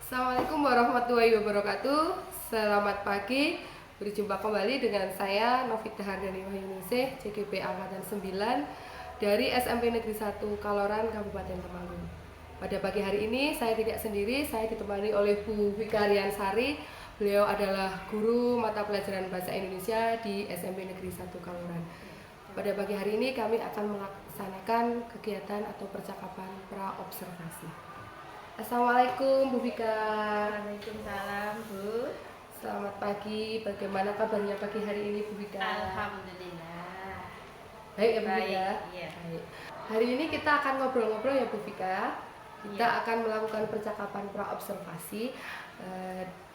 Assalamualaikum warahmatullahi wabarakatuh. Selamat pagi. Berjumpa kembali dengan saya Novita Hardani Wahyuningsih, CGP Angkatan 9 dari SMP Negeri 1 Kaloran, Kabupaten Temanggung. Pada pagi hari ini saya tidak sendiri, saya ditemani oleh Bu Vika Riansari. Beliau adalah guru mata pelajaran Bahasa Indonesia di SMP Negeri 1 Kaloran. Pada pagi hari ini kami akan melaksanakan kegiatan atau percakapan pra-observasi. Assalamualaikum Bu Vika. Waalaikumsalam, Bu. Selamat pagi, bagaimana kabarnya pagi hari ini Bu Vika? Alhamdulillah. Baik ya Bu Vika? Iya. Baik. Hari ini kita akan ngobrol-ngobrol ya Bu Vika. Kita Iya. akan melakukan percakapan pra-observasi.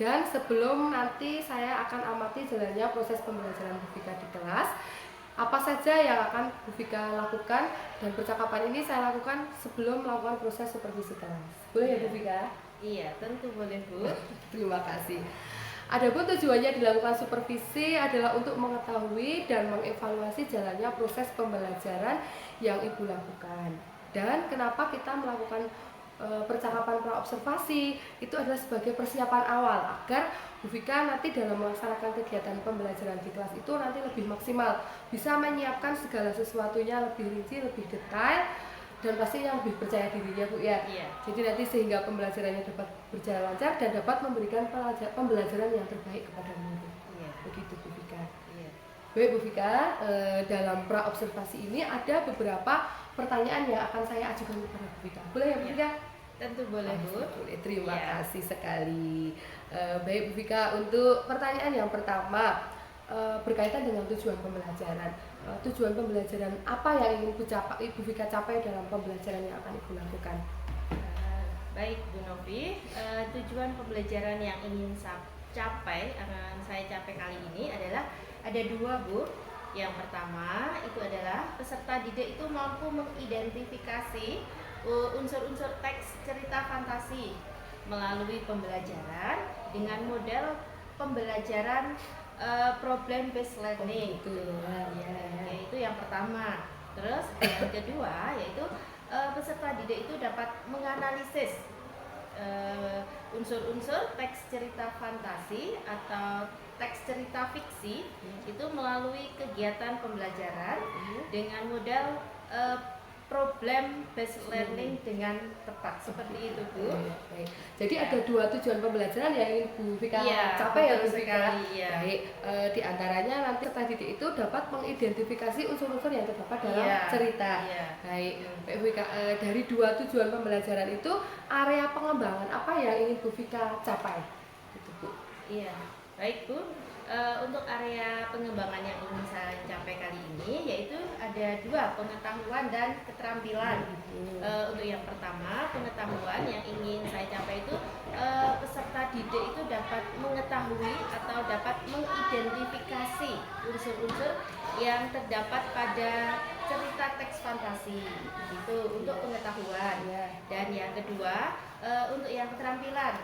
Dan sebelum nanti saya akan amati jalannya proses pembelajaran Bu Vika di kelas, apa saja yang akan Bu Vika lakukan, dan percakapan ini saya lakukan sebelum melakukan proses supervisi kelas. Boleh ya Bu Vika? Iya, tentu boleh, Bu. Terima kasih. Adapun tujuannya dilakukan supervisi adalah untuk mengetahui dan mengevaluasi jalannya proses pembelajaran yang Ibu lakukan. Dan kenapa kita melakukan percakapan pra-observasi itu adalah sebagai persiapan awal agar Bu Vika nanti dalam melaksanakan kegiatan pembelajaran di kelas itu nanti lebih maksimal, bisa menyiapkan segala sesuatunya lebih rinci, lebih detail, dan pastinya lebih percaya dirinya Bu ya. Iya. Jadi nanti sehingga pembelajarannya dapat berjalan lancar dan dapat memberikan pembelajaran yang terbaik kepada murid. Iya. Begitu Bu Vika. Iya. Baik Bu Vika, dalam pra-observasi ini ada beberapa pertanyaan yang akan saya ajukan kepada Bu Vika. Boleh ya Bu Iya. Vika? Tentu boleh, Bu. Boleh, terima Iya. kasih sekali. Baik Bu Vika, untuk pertanyaan yang pertama berkaitan dengan tujuan pembelajaran. Tujuan pembelajaran apa yang ingin Ibu Vika capai dalam pembelajaran yang akan Ibu lakukan? Baik, Bu Novi. Tujuan pembelajaran yang ingin akan saya capai kali ini adalah ada dua, Bu. Yang pertama itu adalah peserta didik itu mampu mengidentifikasi unsur-unsur teks cerita fantasi melalui pembelajaran dengan model pembelajaran problem based learning. Yaitu yang pertama. Terus yang kedua yaitu peserta didik itu dapat menganalisis unsur-unsur teks cerita fantasi atau teks cerita fiksi itu melalui kegiatan pembelajaran dengan model problem based learning dengan tepat, seperti itu, Bu. Baik. Jadi ada dua tujuan pembelajaran yang ingin Bu Vika capai ya Bu Vika. Baik, di antaranya nanti peserta didik itu dapat mengidentifikasi unsur-unsur yang terdapat dalam cerita. Baik, Bu Vika, dari dua tujuan pembelajaran itu area pengembangan apa yang ingin Bu Vika capai? Gitu, Bu. Iya, baik Bu. Untuk area pengembangan yang ingin saya capai kali ini yaitu ada dua, pengetahuan dan keterampilan. Untuk yang pertama, pengetahuan yang ingin saya capai itu peserta didik itu dapat mengetahui atau dapat mengidentifikasi unsur-unsur yang terdapat pada cerita teks fantasi. Itu untuk pengetahuan. Dan yang kedua, untuk yang keterampilan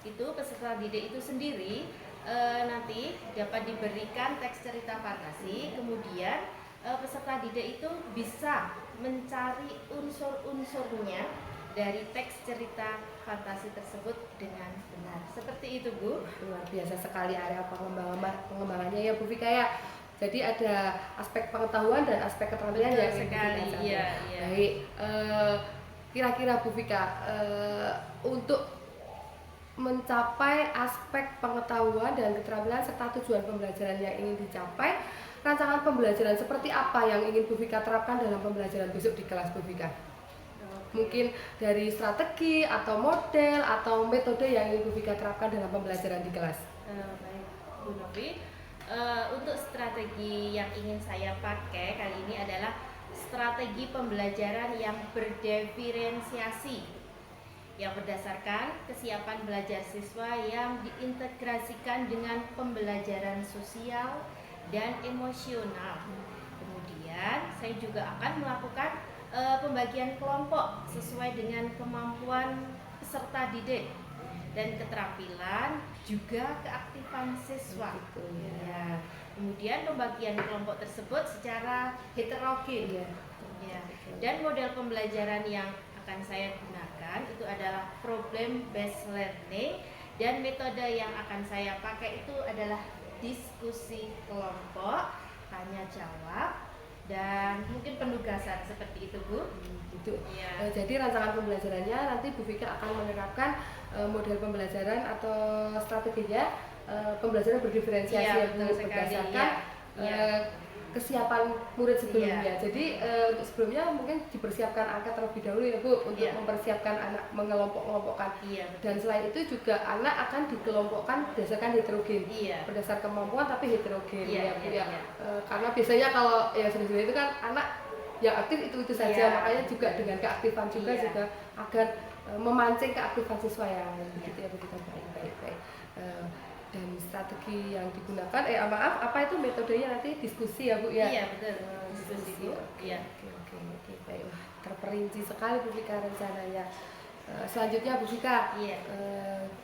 itu peserta didik itu sendiri nanti dapat diberikan teks cerita fantasi, kemudian peserta didik itu bisa mencari unsur-unsurnya dari teks cerita fantasi tersebut dengan benar. Seperti itu, Bu. Luar biasa sekali area pengembangannya ya Bu Vika ya. Jadi ada aspek pengetahuan dan aspek keterampilan yang sekali. Iya. Baik, kira-kira Bu Vika untuk mencapai aspek pengetahuan dan keterampilan serta tujuan pembelajaran yang ingin dicapai, rancangan pembelajaran seperti apa yang ingin Bu Vika terapkan dalam pembelajaran besok di kelas Bu Vika? Mungkin dari strategi atau model atau metode yang ingin Bu Vika terapkan dalam pembelajaran di kelas. Baik, Bu Novi. Untuk strategi yang ingin saya pakai kali ini adalah strategi pembelajaran yang berdiferensiasi, yang berdasarkan kesiapan belajar siswa yang diintegrasikan dengan pembelajaran sosial dan emosional. Kemudian saya juga akan melakukan pembagian kelompok sesuai dengan kemampuan peserta didik dan keterampilan juga keaktifan siswa. Kemudian pembagian kelompok tersebut secara heterogen. Dan model pembelajaran yang akan saya gunakan itu adalah problem based learning, dan metode yang akan saya pakai itu adalah diskusi kelompok, tanya jawab, dan mungkin penugasan seperti itu, Bu. Gitu. Ya. Jadi rancangan pembelajarannya nanti Bu Vika akan menerapkan model pembelajaran atau strateginya pembelajaran berdiferensiasi Iya, ya Bu, betul sekali. berdasarkan Iya. kesiapan murid sebelumnya. Iya. Jadi untuk sebelumnya mungkin dipersiapkan angka terlebih dahulu ya Bu, untuk Iya. mempersiapkan anak, mengelompok-kelompokkan. Iya, Dan selain itu juga anak akan dikelompokkan berdasarkan heterogen, Iya. berdasarkan kemampuan tapi heterogen Iya, ya Bu iya, ya. iya. Karena biasanya kalau ya sebenarnya itu kan anak yang aktif itu saja, Iya. makanya juga dengan keaktifan juga Iya. juga agar memancing keaktifan siswa yang begitu ya Bu. Kita baik. Dan strategi yang digunakan maaf, apa itu metodenya nanti diskusi ya Bu ya? Iya, betul. Diskusi, Bu. Iya. Oke, baik. Wah, terperinci sekali Bu Vika rencananya. Selanjutnya Bu Vika, Iya.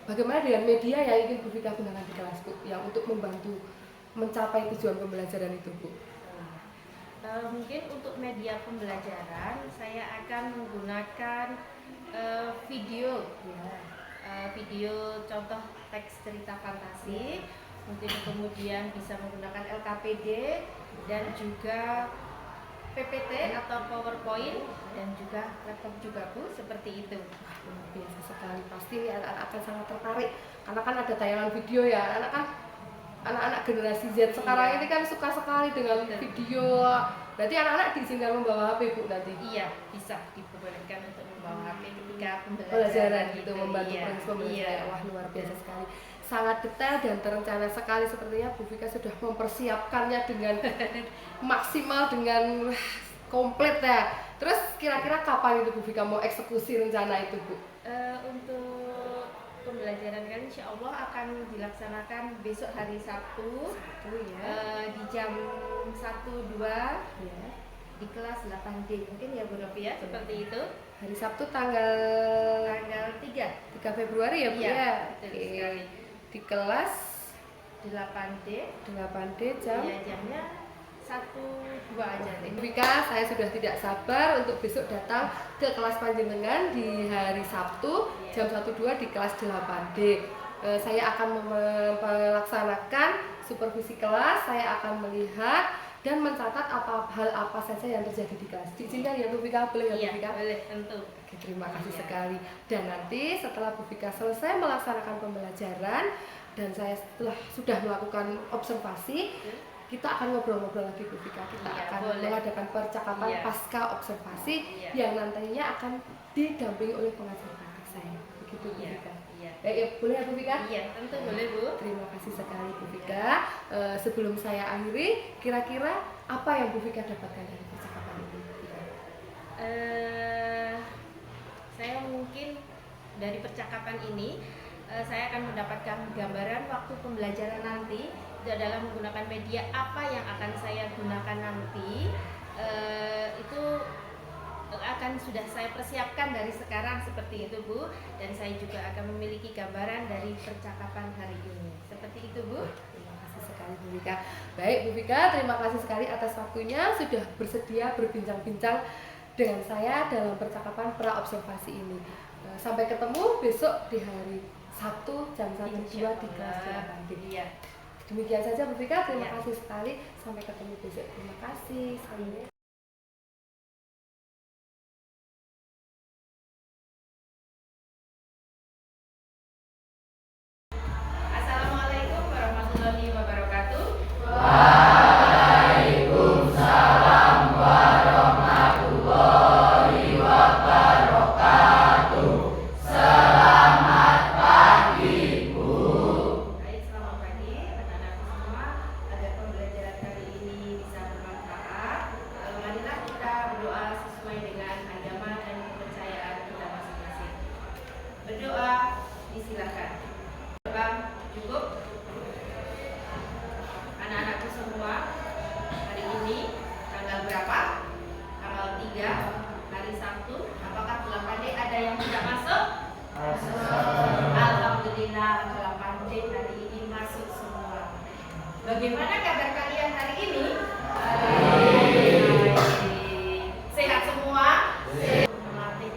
bagaimana dengan media yang ingin Bu Vika gunakan di kelas Bu, yang untuk membantu mencapai tujuan pembelajaran itu Bu? Mungkin untuk media pembelajaran saya akan menggunakan video, video contoh teks cerita fantasi, mungkin kemudian bisa menggunakan LKPD dan juga PPT atau PowerPoint, dan juga laptop juga Bu, seperti itu. Luar biasa sekali, pasti anak-anak akan sangat tertarik karena kan ada tayangan video ya. Anak-anak generasi Z sekarang Iya. ini kan suka sekali dengan video. Berarti anak-anak diizinkan membawa HP Bu nanti? Iya, bisa diperbolehkan untuk membawa HP ketika Pembelajaran pembelajaran gitu, membantu Iya. proses pembelajaran. Iya. Wah, luar biasa sekali, sangat detail dan terencana sekali. Sepertinya Bu Vika sudah mempersiapkannya dengan maksimal, dengan komplit ya. Terus kira-kira kapan itu Bu Vika mau eksekusi rencana itu Bu? Untuk pembelajaran kali insya Allah akan dilaksanakan besok hari Sabtu, di jam 1-2 Ya. di kelas 8D, mungkin ya Bu Rofi ya, seperti itu. Hari Sabtu tanggal Tanggal 3 Februari ya Bu Iya, ya? betul Oke. sekali. Di kelas 8D, 8D jam ya jamnya 1-2 aja deh. Bu Vika, saya sudah tidak sabar untuk besok datang ke kelas panjenengan di hari Sabtu jam 1-2 di kelas 8D. Saya akan melaksanakan supervisi kelas, saya akan melihat dan mencatat hal apa saja yang terjadi di kelas. Diizinkan ya Bu Vika, boleh ya Iya, Bu Vika? boleh, tentu. Oke, terima kasih Iya. sekali. Dan nanti setelah Bu Vika selesai melaksanakan pembelajaran dan saya sudah melakukan observasi, kita akan ngobrol-ngobrol lagi Bu Vika. Kita Iya, akan boleh. mengadakan percakapan Iya. pasca observasi Iya. yang nantinya akan didampingi oleh pengajar praktik saya. Begitu Bu Iya. Vika. Iya. Boleh ya Bu Vika? Iya, tentu boleh Bu. Terima kasih sekali Bu Vika. Sebelum saya akhiri, kira-kira apa yang Bu Vika dapatkan dari percakapan ini? Bu Vika? Saya mungkin dari percakapan ini saya akan mendapatkan gambaran waktu pembelajaran nanti itu adalah menggunakan media apa yang akan saya gunakan nanti. Itu akan sudah saya persiapkan dari sekarang seperti itu Bu, dan saya juga akan memiliki gambaran dari percakapan hari ini seperti itu Bu. Terima kasih sekali Bu Vika. Baik Bu Vika, terima kasih sekali atas waktunya sudah bersedia berbincang-bincang dengan saya dalam percakapan pra observasi ini. Sampai ketemu besok di hari Sabtu jam 1-2 di kelas 8D. Iya. Demikian saja Bu Vika, terima Iya. kasih sekali. Sampai ketemu besok. Terima kasih. Salam. Assalamualaikum warahmatullahi wabarakatuh. Baik, selamat pagi anak-anakku semua. Agar pembelajaran kali ini bisa bermanfaat, marilah kita berdoa sesuai dengan agama dan kepercayaan kita masing-masing. Berdoa, disilakan. Bang, cukup. Anak-anakku semua, hari ini tanggal berapa? Tanggal 3, hari Sabtu. Apakah 8D ada yang tidak masuk? Alhamdulillah, 8D hari ini masuk semua. Bagaimana kabar kalian hari ini? Baik. Sehat semua? Melatih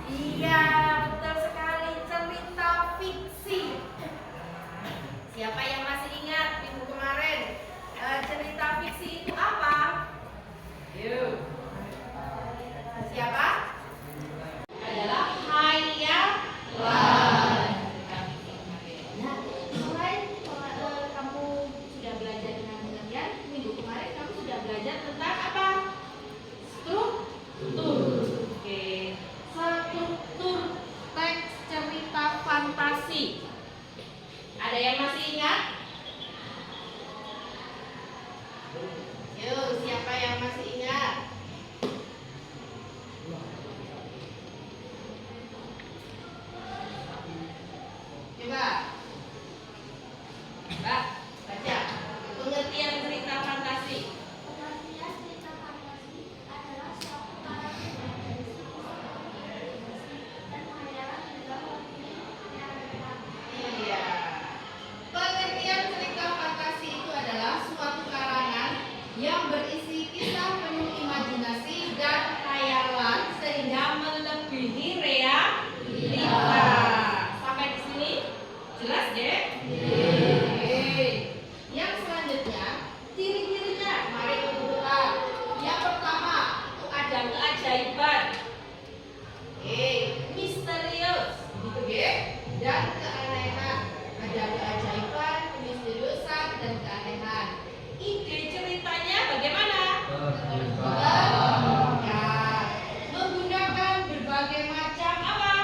Iya, betul sekali, cerita fiksi. Siapa yang masih ingat minggu kemarin cerita fiksi itu apa? Yuk. Siapa? Adalah hayawan. Nah, selain kamu sudah belajar dengan pengertian, minggu kemarin kamu sudah belajar tentang apa? Struktur. Oke. Struktur teks cerita fantasi. Ada yang masih ingat? Yuk, siapa yang masih ingat? Coba. Mbak, baca. Pengertian cerita fantasi. Pengertian cerita fantasi adalah suatu karakter yang berisi dan khayalan di dalam penyampaian. Iya. Pengertian cerita fantasi itu adalah suatu karangan yang berisi kisah penuh imajinasi dan khayalan sehingga melebihi realitas. Sampai di sini jelas, Dek? Oke. Yang selanjutnya, ciri-cirinya mari kumpulkan. Yang pertama, itu ada keajaiban. Misterius, gitu ya, dan keanehan. Ada keajaiban, kemisteriusan, dan keanehan. Ide ceritanya bagaimana? Ya, menggunakan berbagai macam apa?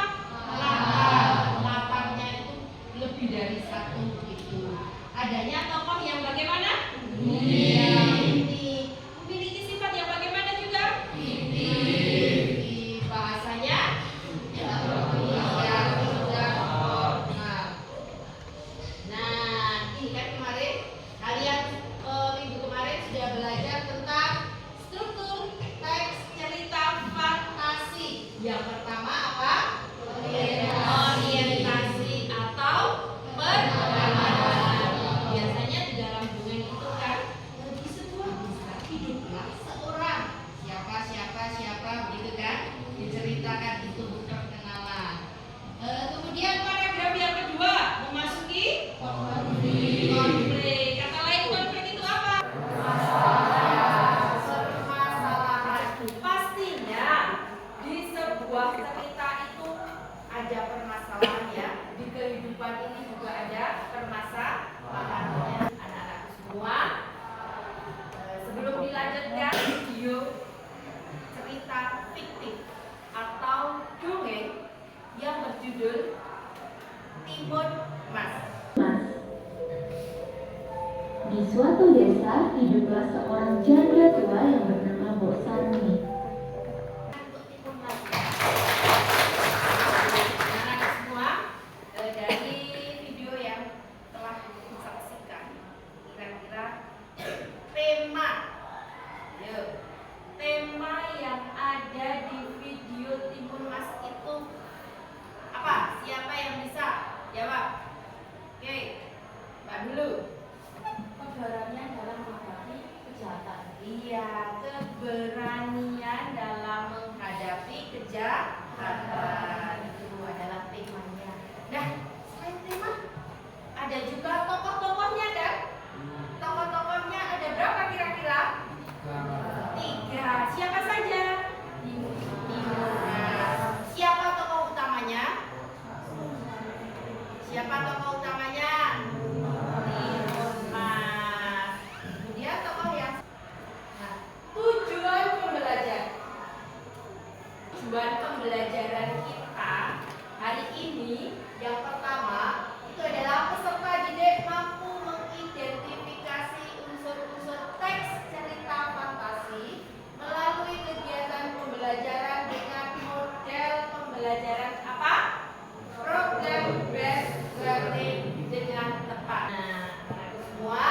Latarnya itu lebih dari satu gitu. Adanya tokoh yang bagaimana? Ini memiliki sifat yang bagaimana juga? Bahasanya ya, sudah. Nah, ini kan kemarin kalian minggu kemarin sudah belajar tentang struktur teks cerita fantasi. Yang pertama apa? Orientasi atau pendekatan. Biasanya di dalam dongeng itu kan di sebuah desa hiduplah seorang siapa begitu kan, diceritakan itu perkenalan. Kemudian paragraf yang kedua memasuki konflik. Kata lain konflik itu apa? Permasalahan. Pastinya di sebuah cerita itu ada permasalahan ya. Di kehidupan ini juga ada permasalahan. Anak-anak semua, sebelum dilanjutkan video cerita fiktif atau dongeng yang berjudul Timun Mas. Di suatu desa hiduplah seorang janda tua yang bernama Mbok Sarmi. Untuk Timun Mas. Anak-anak semua, dari video yang telah disaksikan, kira-kira tema, yuk, tema yang ada di video Timun Mas itu apa? Siapa yang bisa jawab? Oke, Mbak dulu. Keberanian dalam menghadapi kejahatan. Iya, keberanian dalam menghadapi kejahatan itu adalah temanya. Nah, selain tema, ada juga tokoh-tokohnya kan? Tokoh-tokohnya ada berapa kira-kira? 3. Siapa saja? Nah, siapa tokoh utamanya? Siapa tokoh utamanya? Timun Mas. Kemudian tokoh yang tujuan pembelajaran kita hari ini yang pertama itu adalah peserta didik mampu mengidentifikasi unsur-unsur teks cerita fantasi melalui kegiatan pembelajaran dengan model pembelajaran apa? Program based learning dengan tepat. Nah, anak semua,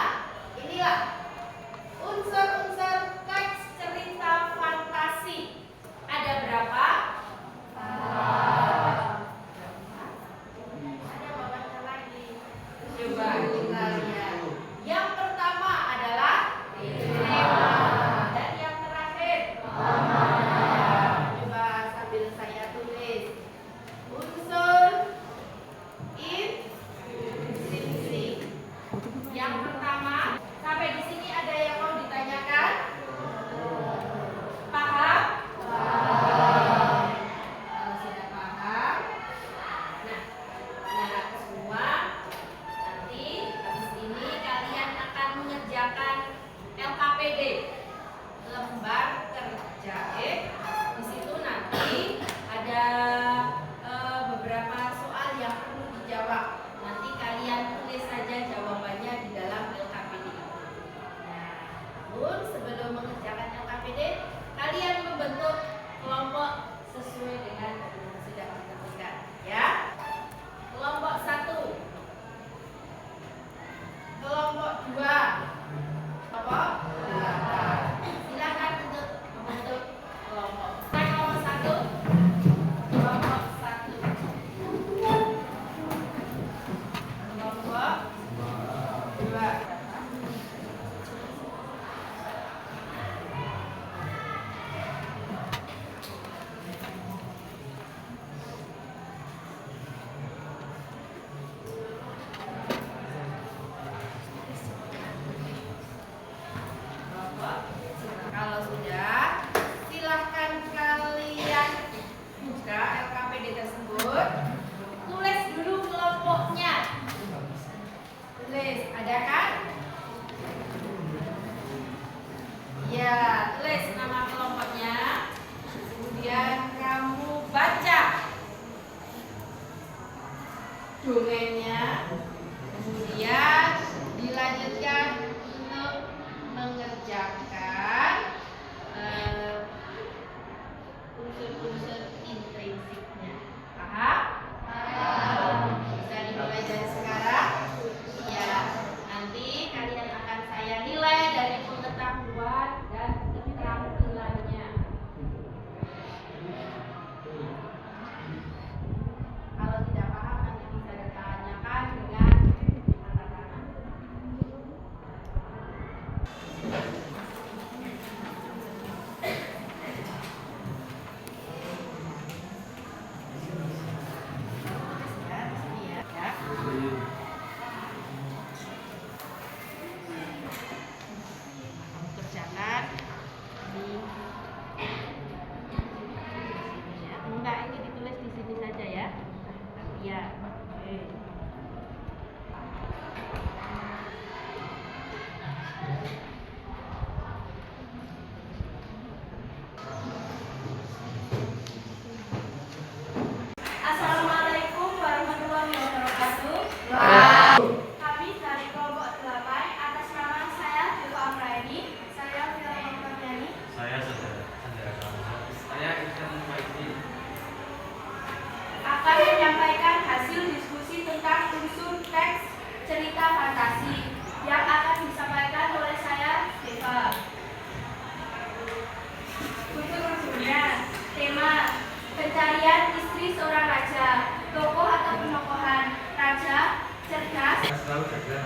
inilah unsur-unsur teks cerita fantasi. Ada berapa? Ada beberapa lagi. Coba kita lihat. Yang pertama adalah tema. Dan yang terakhir coba sambil saya tulis. unsur intrinsik. Yang pertama, sampai di sini ada yang mau ditanyakan? Paham? Kalau sudah paham, nah, anak-anak semua, nanti habis ini kalian akan mengerjakan LKPD, lembar kerja. Di situ nanti ada beberapa soal yang perlu dijawab. Nanti kalian tulis saja jawabannya di dalam LKPD. Nah, namun sebelum mengerjakan LKPD, kalian membentuk kelompok sesuai dengan yang sudah ditentukan, ya. Kelompok 1, kelompok 2, kelompok 8. Silakan untuk membentuk kelompok. Kelompok 1, kelompok 1, kelompok 2. Kalau sudah, silahkan kalian buka LKPD tersebut. Tulis dulu kelompoknya. Tulis, ada kan? Ya, tulis nama kelompoknya. Kemudian kamu baca dongengnya. Kemudian dilanjutkan untuk mengerjakan unsur-unsur intrinsiknya. Paham? Bisa dimulai dari sekarang? Ya, nanti kalian akan saya nilai dari pengetahuan dan keterampilannya. Kalau tidak paham nanti bisa ditanyakan dengan anak-anak. Kerjakan ini. Enggak, ini ditulis di sini saja ya. Ya. Oke. Assalamualaikum warahmatullahi wabarakatuh. Kami dari kelompok 8 atas nama saya Dewa Amrani, saya Firman Mardiani. Saya Saudara Andara Kamsa. Saya Iksan Faisi. Akan menyampaikan hasil diskusi tentang unsur teks cerita fantasi yang akan disampaikan oleh saya, Deva. Unsur-unsurnya, tema, pencarian istri seorang raja, tokoh atau penokohan, raja, cerdas. Selalu jaga.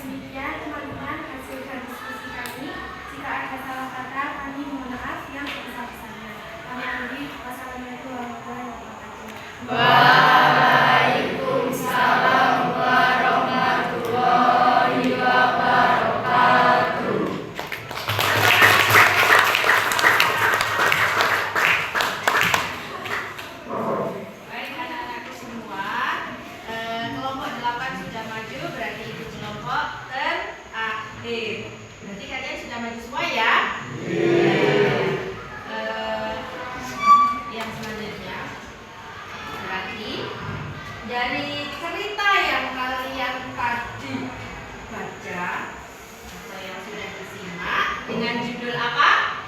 Demikian teman-teman hasil dari diskusi kami. Jika ada salah kata, kami mohon maaf yang sebesar-besarnya. Kami akhiri. Wassalamualaikum warahmatullahi wabarakatuh. Waalaikumsalam warahmatullahi wabarakatuh. Baik anak-anakku semua, kelompok 8 sudah maju, berarti itu kelompok terakhir. Berarti kalian sudah maju semua ya? Yang selanjutnya, berarti dari cerita yang kalian tadi baca atau yang sudah disimak dengan judul apa?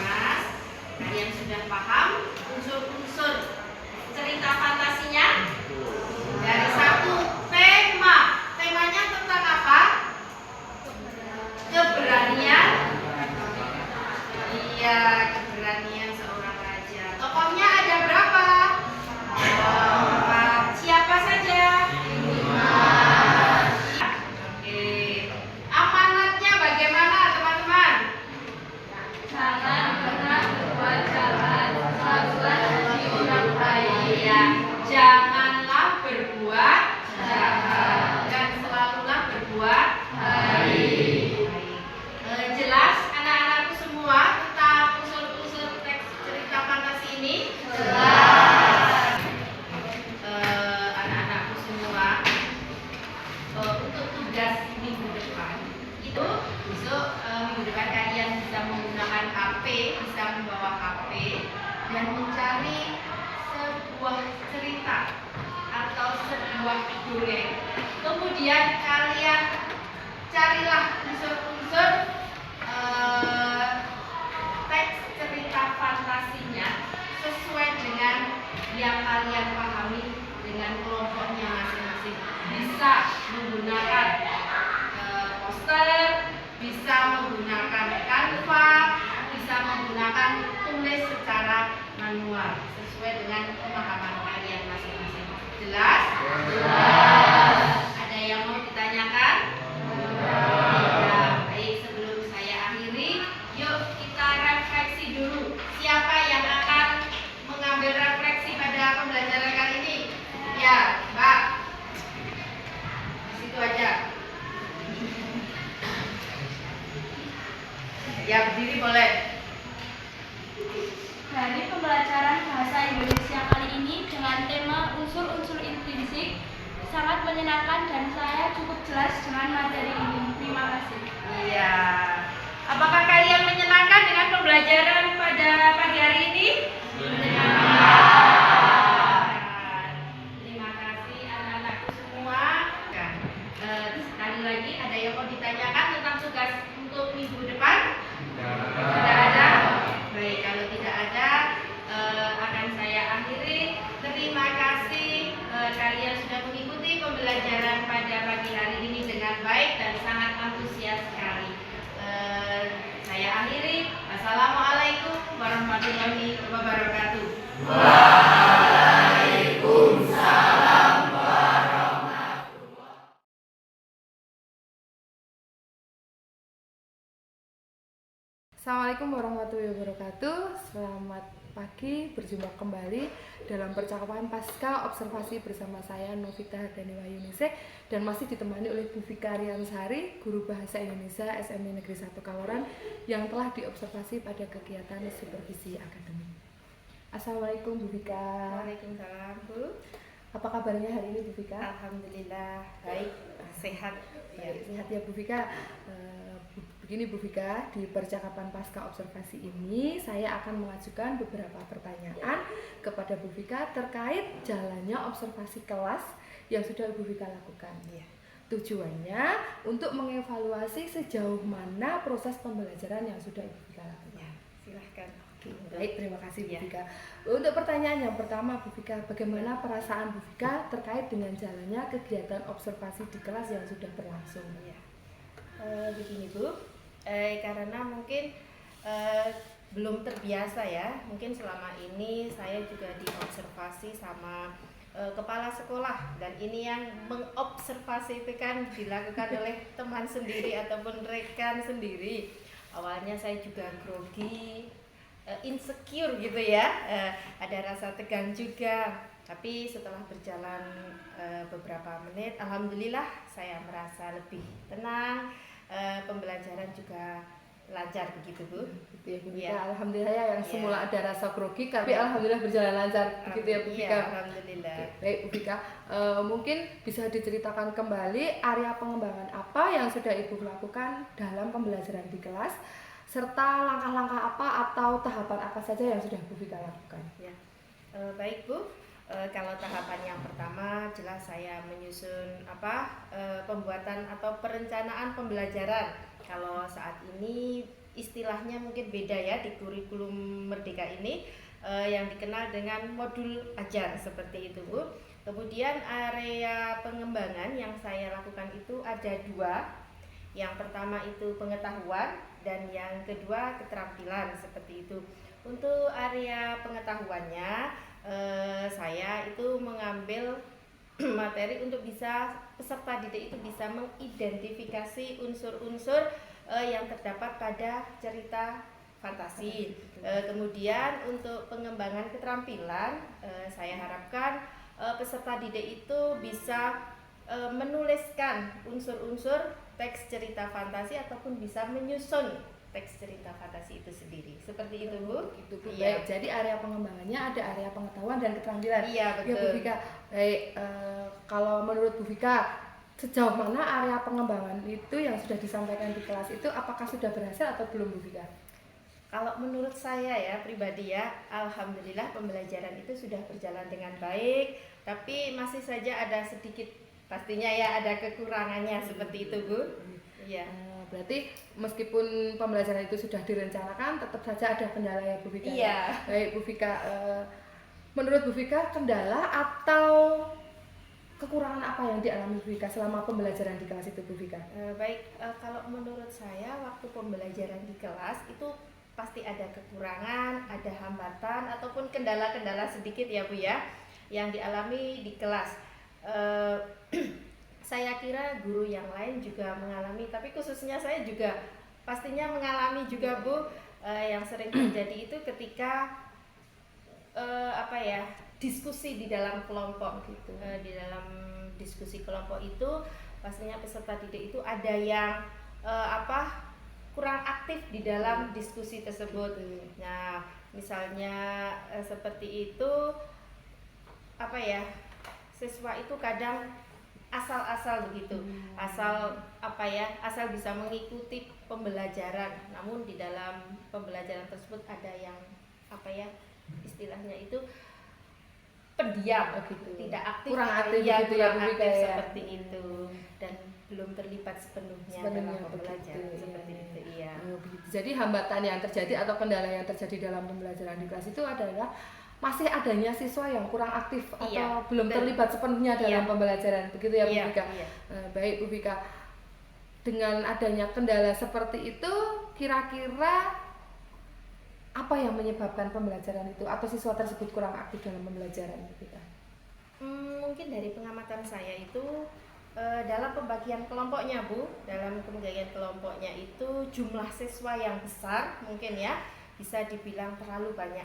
Mas, kalian sudah paham unsur-unsur cerita fantasinya? Dari satu tema, temanya tentang apa? Keberanian. Iya, keberanian seorang raja. Tokohnya ada berapa? 4. Siapa saja? 5. Oke. Amanatnya bagaimana, teman-teman? Jangan pernah berbuat jahat. dongeng. Kemudian kalian carilah unsur-unsur teks cerita fantasinya sesuai dengan yang kalian pahami dengan kelompoknya masing-masing. Bisa menggunakan poster, bisa menggunakan Canva, bisa menggunakan tulis secara manual sesuai dengan pemahaman kalian masing-masing. Jelas? Jelas. Ada yang mau ditanyakan? Ya, baik, sebelum saya akhiri, yuk kita refleksi dulu. Siapa yang akan mengambil refleksi pada pembelajaran kali ini? Ya, Mbak. Di situ aja. Ya, berdiri boleh. Dari pembelajaran bahasa Indonesia kali ini dengan tema unsur-unsur intrinsik sangat menyenangkan dan saya cukup jelas dengan materi ini. Terima kasih. Iya. Apakah kalian menyenangkan dengan pembelajaran pada pagi hari ini? Menyenangkan. Terima kasih anak-anakku semua. Sekali lagi ada yang mau ditanyakan tentang tugas untuk minggu depan? Tidak ada? Baik, kalau tidak ada akan saya akhiri. Terima kasih kalian sudah mengikuti pembelajaran pada pagi hari ini dengan baik dan sangat antusias sekali. Saya akhiri. Assalamualaikum warahmatullahi wabarakatuh. Assalamualaikum warahmatullahi wabarakatuh. Selamat pagi, berjumpa kembali dalam percakapan pasca observasi bersama saya Novita Hardani Wahyuningsih dan masih ditemani oleh Bu Vika Riansari, guru bahasa Indonesia SMP Negeri 1 Kaloran yang telah diobservasi pada kegiatan supervisi akademik. Assalamualaikum Bu Vika. Waalaikumsalam, Bu. Apa kabarnya hari ini Bu Vika? Alhamdulillah baik, sehat. Ya, sehat ya Bu Vika. Begini Bu Vika, di percakapan pasca observasi ini saya akan mengajukan beberapa pertanyaan kepada Bu Vika terkait jalannya observasi kelas yang sudah Bu Vika lakukan. Ya. Tujuannya untuk mengevaluasi sejauh mana proses pembelajaran yang sudah Ibu Vika lakukan. Ya, silahkan. Oke, baik, terima kasih Bu Ya. Vika. Untuk pertanyaan yang pertama Bu Vika, bagaimana perasaan Bu Vika terkait dengan jalannya kegiatan observasi di kelas yang sudah berlangsung? Ya. Begini Bu, karena mungkin belum terbiasa ya, mungkin selama ini saya juga diobservasi sama kepala sekolah dan ini yang mengobservasi itu kan dilakukan oleh teman sendiri ataupun rekan sendiri. Awalnya saya juga grogi, insecure gitu ya, ada rasa tegang juga. Tapi setelah berjalan beberapa menit, alhamdulillah saya merasa lebih tenang. Pembelajaran juga lancar begitu Bu. Gitu ya Bu Ya. Vika. Alhamdulillah ya, yang Ya. semula ada rasa grogi tapi alhamdulillah berjalan lancar begitu ya Bu Iya, Vika. alhamdulillah. Oke, baik Bu Vika, mungkin bisa diceritakan kembali area pengembangan apa yang sudah Ibu lakukan dalam pembelajaran di kelas serta langkah-langkah apa atau tahapan apa saja yang sudah Bu Vika lakukan. Ya. Baik Bu, kalau tahapan yang pertama jelas saya menyusun pembuatan atau perencanaan pembelajaran. Kalau saat ini istilahnya mungkin beda ya di kurikulum Merdeka ini, yang dikenal dengan modul ajar seperti itu Bu. Kemudian area pengembangan yang saya lakukan itu ada dua. Yang pertama itu pengetahuan dan yang kedua keterampilan seperti itu. Untuk area pengetahuannya saya itu mengambil materi untuk bisa peserta didik itu bisa mengidentifikasi unsur-unsur yang terdapat pada cerita fantasi. Kemudian untuk pengembangan keterampilan saya harapkan peserta didik itu bisa menuliskan unsur-unsur teks cerita fantasi ataupun bisa menyusun teks cerita fantasi itu sendiri. Seperti itu Bu. Itu Bu. Iya. Baik, jadi area pengembangannya ada area pengetahuan dan keterampilan. Iya, Ya Bu betul. Vika. Baik, kalau menurut Bu Vika sejauh mana area pengembangan itu yang sudah disampaikan di kelas itu apakah sudah berhasil atau belum Bu Vika? Kalau menurut saya ya pribadi ya, alhamdulillah pembelajaran itu sudah berjalan dengan baik, tapi masih saja ada sedikit pastinya ya ada kekurangannya seperti itu Bu. Iya. Berarti meskipun pembelajaran itu sudah direncanakan, tetap saja ada kendala ya Bu Vika. Iya. Baik Bu Vika, menurut Bu Vika kendala atau kekurangan apa yang dialami Bu Vika selama pembelajaran di kelas itu Bu Vika? Kalau menurut saya waktu pembelajaran di kelas itu pasti ada kekurangan, ada hambatan ataupun kendala-kendala sedikit ya Bu ya yang dialami di kelas. Saya kira guru yang lain juga mengalami, tapi khususnya saya juga pastinya mengalami juga Bu. Yang sering terjadi itu ketika diskusi di dalam kelompok gitu. Di dalam diskusi kelompok itu pastinya peserta didik itu ada yang kurang aktif di dalam diskusi tersebut. Nah, misalnya seperti itu siswa itu kadang asal-asal begitu, asal bisa mengikuti pembelajaran, namun di dalam pembelajaran tersebut ada yang istilahnya itu pendiam, tidak aktif, kurang aktif gitu ya Bu Vika ya. Seperti itu, dan belum terlibat sepenuhnya dalam pembelajaran seperti itu. Iya. Jadi hambatan yang terjadi atau kendala yang terjadi dalam pembelajaran di kelas itu adalah masih adanya siswa yang kurang aktif atau belum terlibat sepenuhnya dalam pembelajaran, begitu ya Bu Vika. Baik Bu Vika, dengan adanya kendala seperti itu, kira-kira apa yang menyebabkan pembelajaran itu atau siswa tersebut kurang aktif dalam pembelajaran Bu Vika? Mungkin dari pengamatan saya itu dalam pembagian kelompoknya Bu, dalam pembagian kelompoknya itu jumlah siswa yang besar mungkin ya, bisa dibilang terlalu banyak.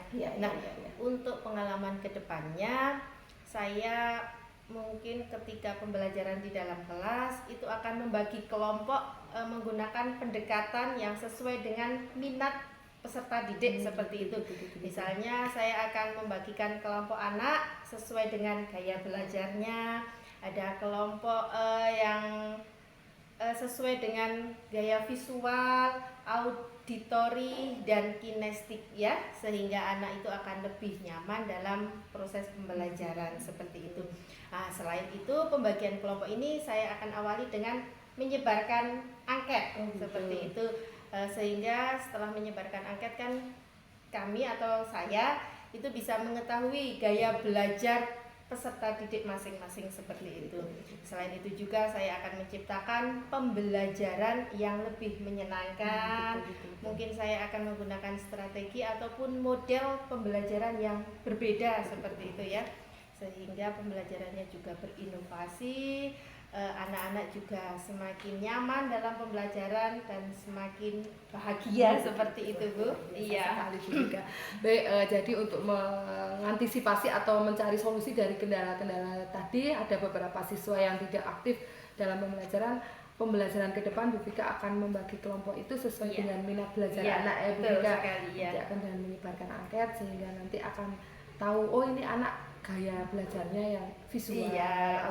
Untuk pengalaman kedepannya, saya mungkin ketika pembelajaran di dalam kelas itu akan membagi kelompok menggunakan pendekatan yang sesuai dengan minat peserta didik seperti itu. Misalnya saya akan membagikan kelompok anak sesuai dengan gaya belajarnya, ada kelompok yang sesuai dengan gaya visual, auditori dan kinestetik ya, sehingga anak itu akan lebih nyaman dalam proses pembelajaran seperti itu. Nah, selain itu pembagian kelompok ini saya akan awali dengan menyebarkan angket seperti itu, sehingga setelah menyebarkan angket kan kami atau saya itu bisa mengetahui gaya belajar peserta didik masing-masing seperti itu. Selain itu juga saya akan menciptakan pembelajaran yang lebih menyenangkan. Mungkin saya akan menggunakan strategi ataupun model pembelajaran yang berbeda seperti itu ya, sehingga pembelajarannya juga berinovasi, anak-anak juga semakin nyaman dalam pembelajaran dan semakin bahagia seperti itu Bu. Iya. Juga. Baik, jadi untuk mengantisipasi atau mencari solusi dari kendala-kendala tadi, ada beberapa siswa yang tidak aktif dalam pembelajaran ke depan Bu Vika akan membagi kelompok itu sesuai dengan minat belajar anak ya Bu Vika. Nanti akan dengan menyebarkan angket sehingga nanti akan tahu oh ini anak gaya belajarnya yang visual,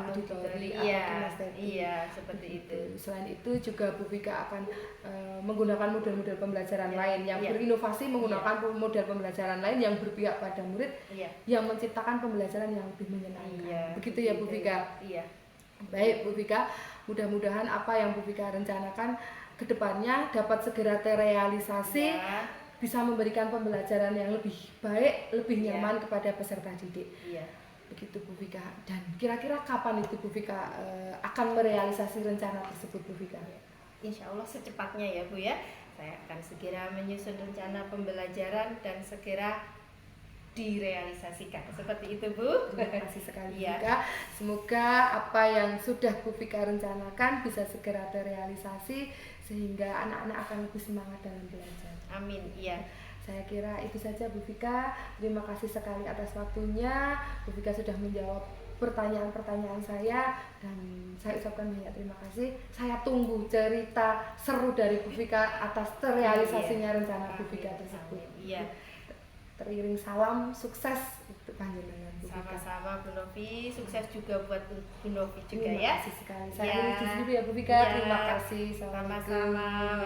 auditori, kinestetik. Seperti itu. Selain itu juga Bu Vika akan menggunakan model-model pembelajaran lain yang berinovasi, menggunakan model pembelajaran lain yang berpihak pada murid, yang menciptakan pembelajaran yang lebih menyenangkan. Begitu ya Bu Vika. Baik Bu Vika, mudah-mudahan apa yang Bu Vika rencanakan ke depannya dapat segera terrealisasi. Bisa memberikan pembelajaran yang lebih baik, lebih nyaman kepada peserta didik. Begitu Bu Vika. Dan kira-kira kapan itu Bu Vika akan merealisasi rencana tersebut Bu Vika? Insya Allah secepatnya ya Bu ya. Saya akan segera menyusun rencana pembelajaran dan segera direalisasikan seperti itu Bu. Terima kasih sekali Bu Vika. Semoga apa yang sudah Bu Vika rencanakan bisa segera terrealisasi sehingga anak-anak akan lebih semangat dalam belajar. Amin. Iya. Saya kira itu saja Bu Vika. Terima kasih sekali atas waktunya. Bu Vika sudah menjawab pertanyaan-pertanyaan saya dan saya ucapkan banyak terima kasih. Saya tunggu cerita seru dari Bu Vika atas terrealisasinya rencana Bu Vika tersebut. Iya. Teriring salam sukses untuk panjenengan Bu Vika. Sama-sama Bu Novi, sukses juga buat Bu Novi juga ya. Terima kasih sekali. Saya di sini dulu ya Bu Vika. Terima kasih. Sama-sama.